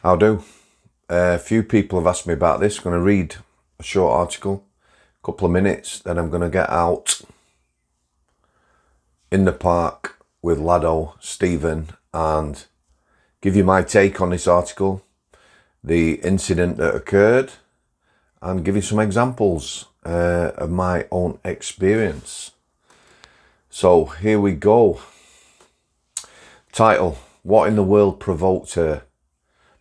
How do? A few people have asked me about this. I'm going to read a short article, a couple of minutes, then I'm going to get out in the park with Lado, Stephen, and give you my take on this article, the incident that occurred, and give you some examples of my own experience. So here we go. Title: What in the world provoked her?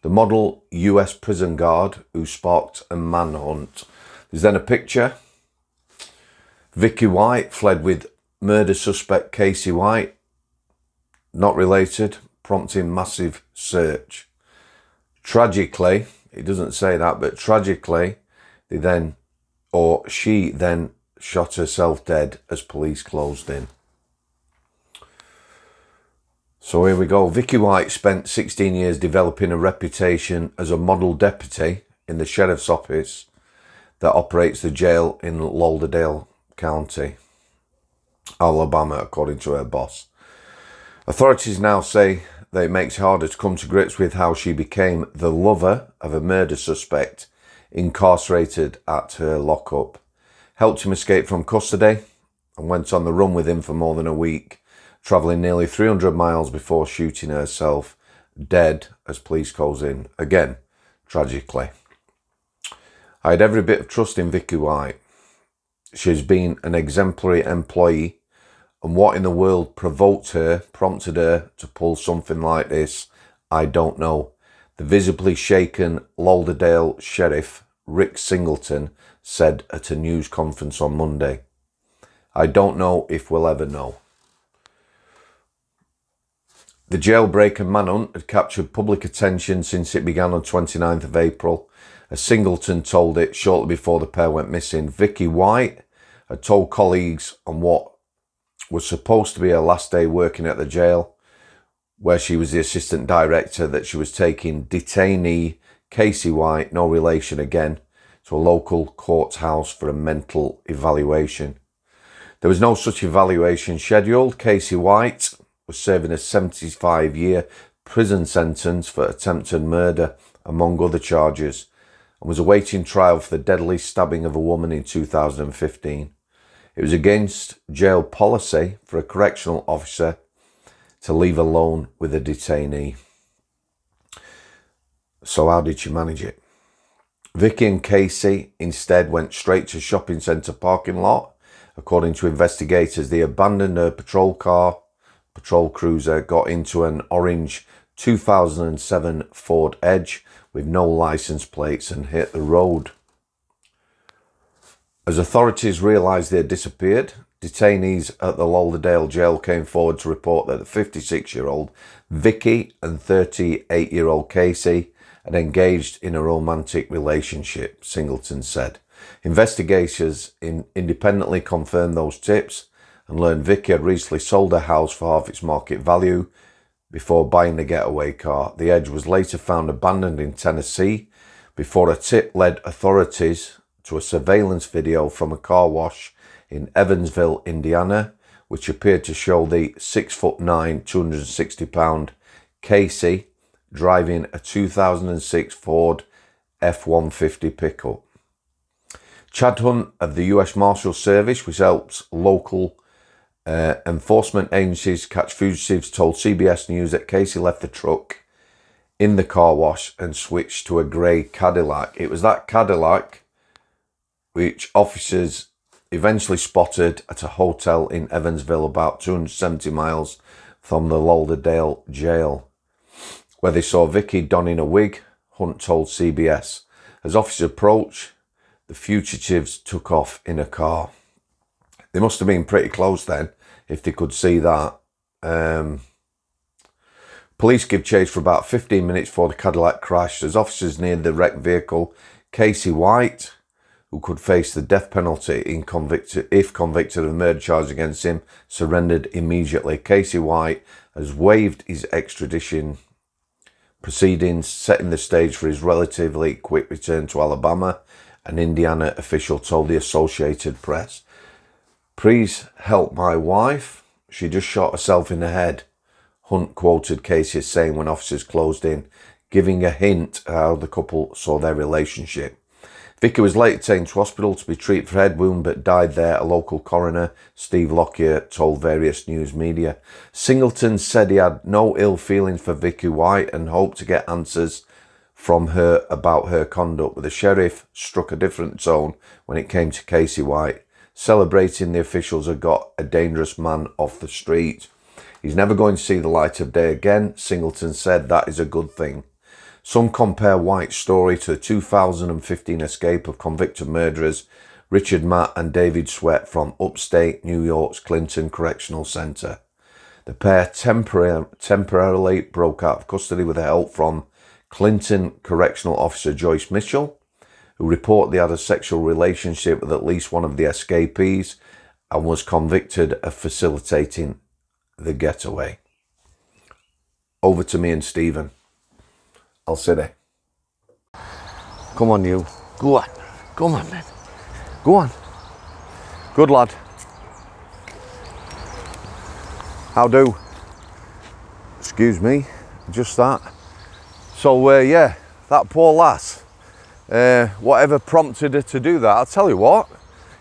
The model US prison guard who sparked a manhunt. There's then a picture. Vicky White fled with murder suspect Casey White. Not related, prompting massive search. Tragically, it doesn't say that, but tragically, she then shot herself dead as police closed in. So here we go. Vicky White spent 16 years developing a reputation as a model deputy in the sheriff's office that operates the jail in Lauderdale County, Alabama, according to her boss. Authorities now say that it makes it harder to come to grips with how she became the lover of a murder suspect incarcerated at her lockup, helped him escape from custody, and went on the run with him for more than a week, travelling nearly 300 miles before shooting herself dead as police closed in. Again, tragically. I had every bit of trust in Vicky White. She's been an exemplary employee, and what in the world prompted her to pull something like this, I don't know. The visibly shaken Lauderdale Sheriff Rick Singleton said at a news conference on Monday. I don't know if we'll ever know. The jailbreak and manhunt had captured public attention since it began on 29th of April. As Singleton told it shortly before the pair went missing, Vicky White had told colleagues on what was supposed to be her last day working at the jail, where she was the assistant director, that she was taking detainee Casey White, no relation again, to a local courthouse for a mental evaluation. There was no such evaluation scheduled. Casey White was serving a 75-year prison sentence for attempted murder, among other charges, and was awaiting trial for the deadly stabbing of a woman in 2015. It was against jail policy for a correctional officer to leave alone with a detainee. So how did she manage it? Vicky and Casey instead went straight to a shopping centre parking lot. According to investigators, they abandoned her patrol cruiser, got into an orange 2007 Ford Edge with no license plates and hit the road. As authorities realised they had disappeared, detainees at the Lauderdale jail came forward to report that the 56-year-old Vicky and 38-year-old Casey had engaged in a romantic relationship, Singleton said. Investigators independently confirmed those tips and learned Vicky had recently sold her house for half its market value before buying the getaway car. The Edge was later found abandoned in Tennessee before a tip led authorities to a surveillance video from a car wash in Evansville, Indiana, which appeared to show the 6'9", 260-pound Casey driving a 2006 Ford F-150 pickup. Chad Hunt of the US Marshal Service, which helps local enforcement agencies catch fugitives, told CBS News that Casey left the truck in the car wash and switched to a grey Cadillac. It was that Cadillac which officers eventually spotted at a hotel in Evansville, about 270 miles from the Lauderdale jail, where they saw Vicky donning a wig, Hunt told CBS. As officers approached, the fugitives took off in a car. They must have been pretty close then, if they could see that. Police give chase for about 15 minutes before the Cadillac crashed. As officers neared the wrecked vehicle, Casey White, who could face the death penalty if convicted of murder charge against him, surrendered immediately. Casey White has waived his extradition proceedings, setting the stage for his relatively quick return to Alabama, an Indiana official told the Associated Press. Please help my wife. She just shot herself in the head, Hunt quoted Casey as saying when officers closed in. giving a hint how the couple saw their relationship. Vicky was later taken to hospital to be treated for head wound but died there, a local coroner, Steve Lockyer, told various news media. Singleton said he had no ill feelings for Vicky White and hoped to get answers from her about her conduct, but the sheriff struck a different tone when it came to Casey White, celebrating the officials had got a dangerous man off the street. He's never going to see the light of day again, Singleton said. That is a good thing. Some compare White's story to the 2015 escape of convicted murderers Richard Matt and David Sweat from upstate New York's Clinton Correctional Center. The pair temporarily broke out of custody with help from Clinton Correctional Officer Joyce Mitchell, who reportedly had a sexual relationship with at least one of the escapees and was convicted of facilitating the getaway. Over to me and Stephen. I'll sit there. Come on, you. Go on. Come on, then. Go on. Good lad. How do? Excuse me. Just that. So, yeah, that poor lass. Whatever prompted her to do that, I'll tell you what.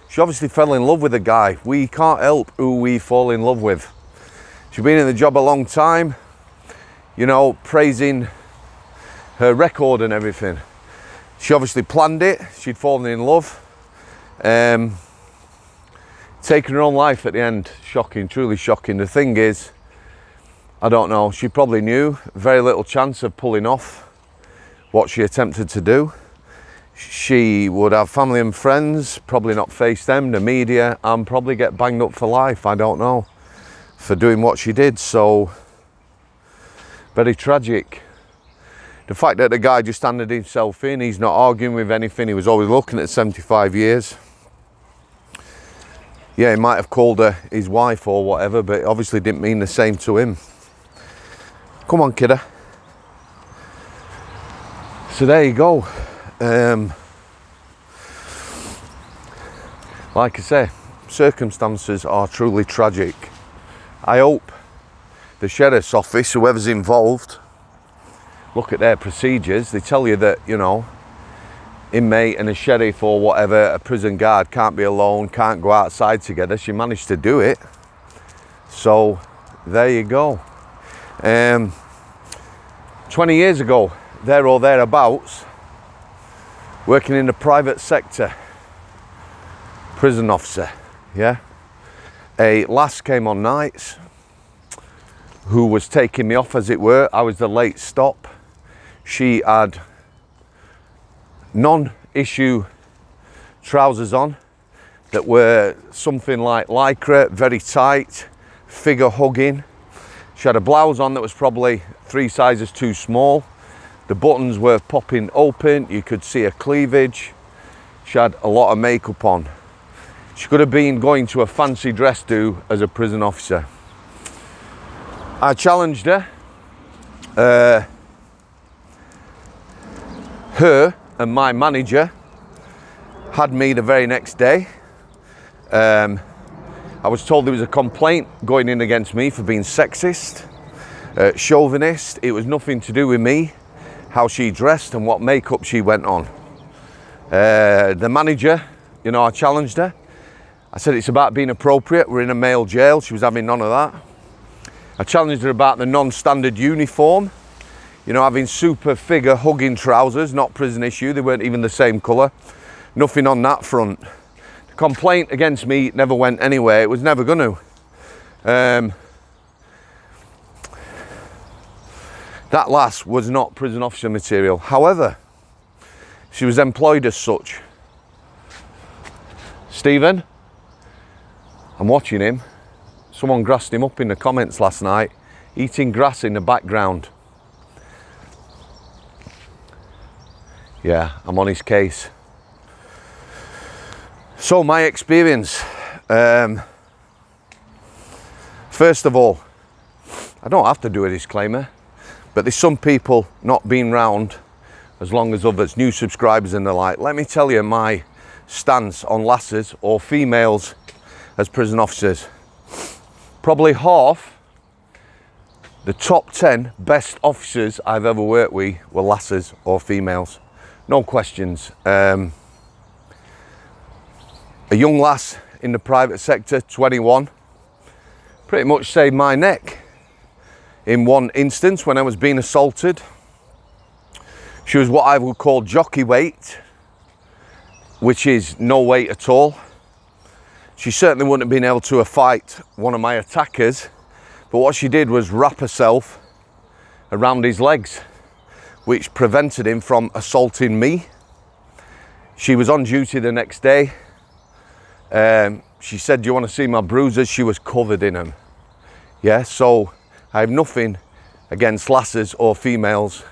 She obviously fell in love with a guy. We can't help who we fall in love with. She's been in the job a long time. You know, praising her record and everything. She obviously planned it. She'd fallen in love. Taking her own life at the end. Shocking, truly shocking. The thing is, I don't know, she probably knew very little chance of pulling off what she attempted to do. She would have family and friends, probably not face them, the media, and probably get banged up for life, I don't know, for doing what she did. So, very tragic. The fact that the guy just handed himself in, he's not arguing with anything, he was always looking at 75 years. Yeah, he might have called her his wife or whatever, but it obviously didn't mean the same to him. Come on, kidder. So there you go. Like I say, circumstances are truly tragic. I hope the sheriff's office, whoever's involved, look at their procedures. They tell you that, you know, inmate and a sheriff or whatever, a prison guard can't be alone, can't go outside together. She managed to do it. So there you go. 20 years ago, there or thereabouts, working in the private sector, prison officer, yeah? A lass came on nights who was taking me off, as it were. I was the late stop. She had non-issue trousers on that were something like lycra, very tight, figure hugging. She had a blouse on that was probably 3 sizes too small. The buttons were popping open, you could see her cleavage. She had a lot of makeup on. She could have been going to a fancy dress do as a prison officer. I challenged her. Her and my manager had me the very next day. I was told there was a complaint going in against me for being sexist, chauvinist. It was nothing to do with me, how she dressed and what makeup she went on. The manager, you know, I challenged her. I said it's about being appropriate. We're in a male jail. She was having none of that. I challenged her about the non-standard uniform. You know, having super figure hugging trousers, not prison issue. They weren't even the same colour. Nothing on that front. The complaint against me never went anywhere. It was never going to. That lass was not prison officer material. However, she was employed as such. Stephen, I'm watching him. Someone grassed him up in the comments last night, eating grass in the background. Yeah, I'm on his case. So my experience, first of all, I don't have to do a disclaimer, but there's some people not been round as long as others, new subscribers and the like. Let me tell you my stance on lasses or females as prison officers. Probably half The top 10 best officers I've ever worked with were lasses or females. No questions. A young lass in the private sector, 21, pretty much saved my neck in one instance when I was being assaulted. She was what I would call jockey weight, which is no weight at all. She certainly wouldn't have been able to fight one of my attackers, but what she did was wrap herself around his legs, which prevented him from assaulting me. She was on duty the next day. She said, "Do you want to see my bruises?" She was covered in them. Yeah, so I have nothing against lasses or females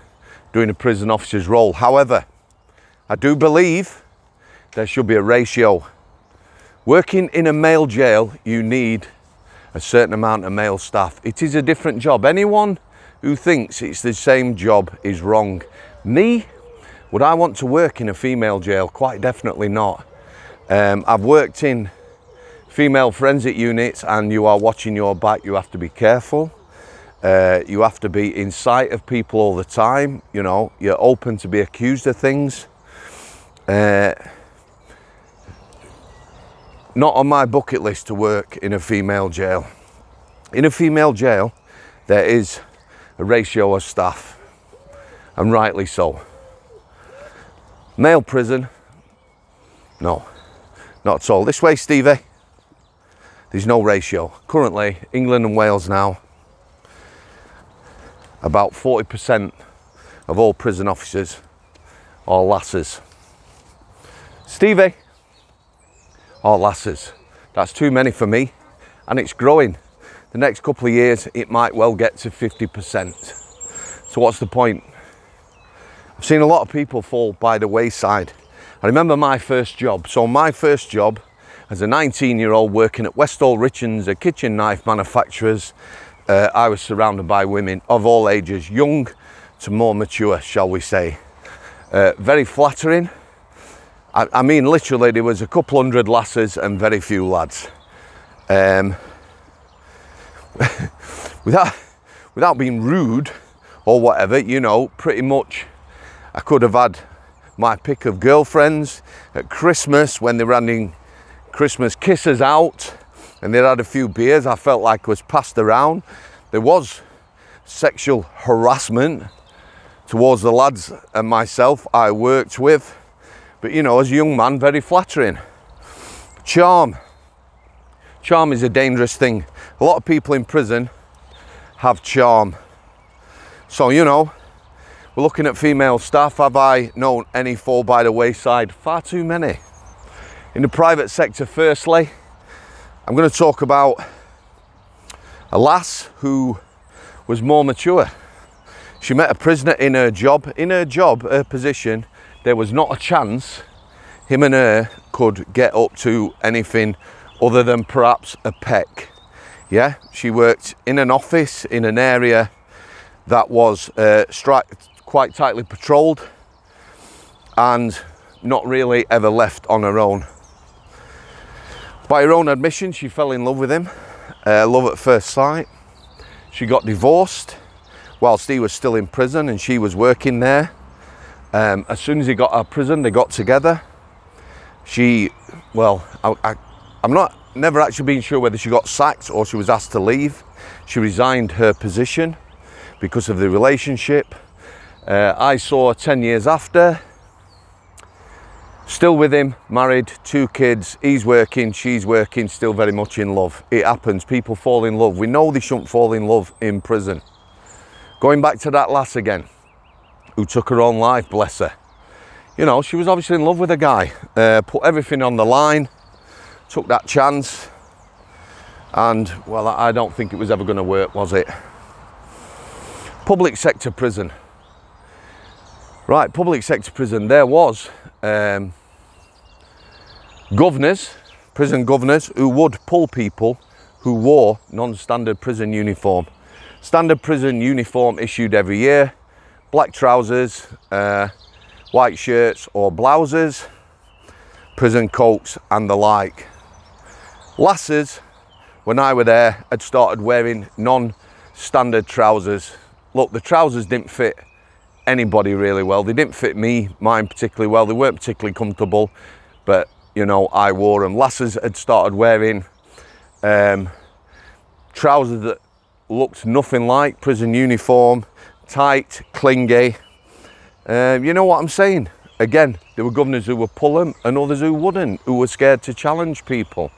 doing a prison officer's role. However, I do believe there should be a ratio. Working in a male jail, you need a certain amount of male staff. It is a different job. Anyone who thinks it's the same job is wrong. Me, would I want to work in a female jail? Quite definitely not. I've worked in female forensic units, and you are watching your back. You have to be careful. You have to be in sight of people all the time. You know, you're open to be accused of things. Not on my bucket list to work in a female jail. In a female jail, there is a ratio of staff, and rightly so. Male prison, no, not at all. This way, Stevie. There's no ratio. Currently, England and Wales now, about 40% of all prison officers are lasses. Stevie, all lasses. That's too many for me, and it's growing. The next couple of years, it might well get to 50%. So what's the point? I've seen a lot of people fall by the wayside. I remember my first job. So my first job as a 19-year-old working at Westall Richards, a kitchen knife manufacturers, I was surrounded by women of all ages, young to more mature, shall we say. Very flattering. I mean, literally, there was a couple hundred lasses and very few lads. Without being rude or whatever, you know, pretty much I could have had my pick of girlfriends at Christmas when they were handing Christmas kisses out and they had a few beers. I felt like I was passed around. There was sexual harassment towards the lads and myself I worked with. But, you know, as a young man, very flattering. Charm. Charm is a dangerous thing. A lot of people in prison have charm. So, you know, we're looking at female staff. Have I known any fall by the wayside? Far too many. In the private sector, firstly, I'm going to talk about a lass who was more mature. She met a prisoner in her job. In her job, her position, there was not a chance him and her could get up to anything other than perhaps a peck. Yeah, she worked in an office in an area that was quite tightly patrolled and not really ever left on her own. By her own admission, she fell in love with him, love at first sight. She got divorced whilst he was still in prison and she was working there. As soon as he got out of prison, they got together. I'm never actually been sure whether she got sacked or she was asked to leave. She resigned her position because of the relationship. I saw her 10 years after, still with him, married, 2 kids. He's working, she's working, still very much in love. It happens, people fall in love. We know they shouldn't fall in love in prison. Going back to that lass again, who took her own life, bless her. You know, she was obviously in love with a guy, put everything on the line, took that chance, and, well, I don't think it was ever going to work, was it? Public sector prison. Right, public sector prison, there was governors, prison governors, who would pull people who wore non-standard prison uniform. Standard prison uniform issued every year. Black trousers, white shirts or blouses, prison coats and the like. Lasses, when I were there, had started wearing standard trousers. Look, the trousers didn't fit anybody really well. They didn't fit me, mine particularly well. They weren't particularly comfortable, but you know, I wore them. Lasses had started wearing trousers that looked nothing like prison uniform, tight, clingy. You know what I'm saying? Again, there were governors who would pull them and others who wouldn't, who were scared to challenge people.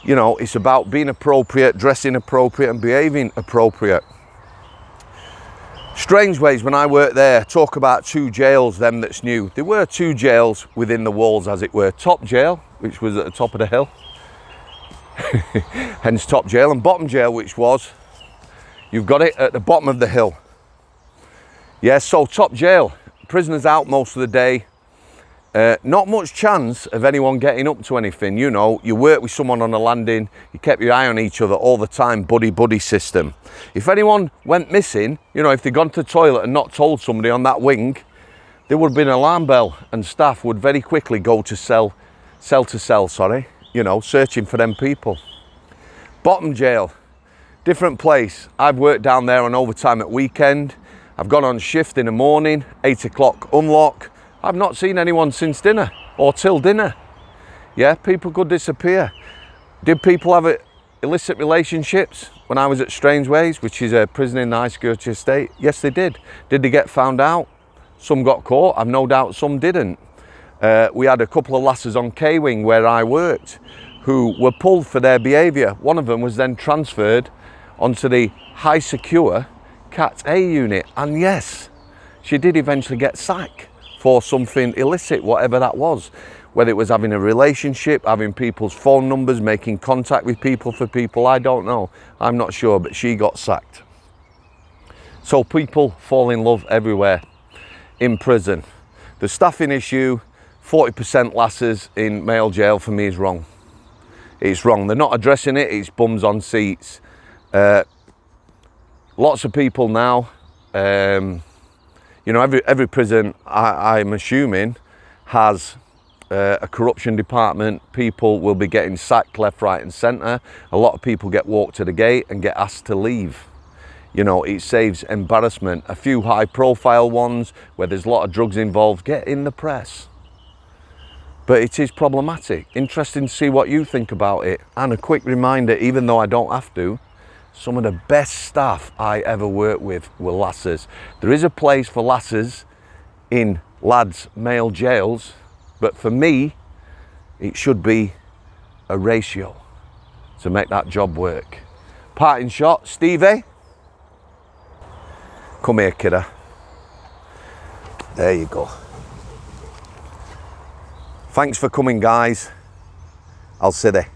You know, it's about being appropriate, dressing appropriate and behaving appropriate. Strangeways, when I worked there, talk about two jails, them that's new. There were two jails within the walls, as it were. Top jail, which was at the top of the hill, hence top jail, and bottom jail, which was, you've got it at the bottom of the hill. Yeah, so top jail, prisoners out most of the day. Not much chance of anyone getting up to anything. You know, you work with someone on a landing, you kept your eye on each other all the time, buddy system. If anyone went missing, you know, if they'd gone to the toilet and not told somebody on that wing, there would have been an alarm bell and staff would very quickly go to cell to cell, sorry, you know, searching for them people. Bottom jail, different place. I've worked down there on overtime at weekend. I've gone on shift in the morning, 8 o'clock unlock. I've not seen anyone since dinner or till dinner. Yeah, people could disappear. Did people have illicit relationships when I was at Strangeways, which is a prison in the high security estate? Yes, they did. Did they get found out? Some got caught. I've no doubt some didn't. We had a couple of lasses on K-Wing where I worked who were pulled for their behaviour. One of them was then transferred onto the high secure Cat A unit. And yes, she did eventually get sacked for something illicit, whatever that was. Whether it was having a relationship, having people's phone numbers, making contact with people for people, I don't know. I'm not sure, but she got sacked. So people fall in love everywhere in prison. The staffing issue, 40% lasses in male jail, for me is wrong. It's wrong. They're not addressing it, it's bums on seats. Lots of people now, you know, every prison, I'm assuming, has a corruption department. People will be getting sacked left, right and centre. A lot of people get walked to the gate and get asked to leave. You know, it saves embarrassment. A few high profile ones where there's a lot of drugs involved get in the press. But it is problematic. Interesting to see what you think about it. And a quick reminder, even though I don't have to, some of the best staff I ever worked with were lasses. There is a place for lasses in lads' male jails, but for me, it should be a ratio to make that job work. Parting shot, Stevie. Come here, kidder. There you go. Thanks for coming, guys. I'll see you.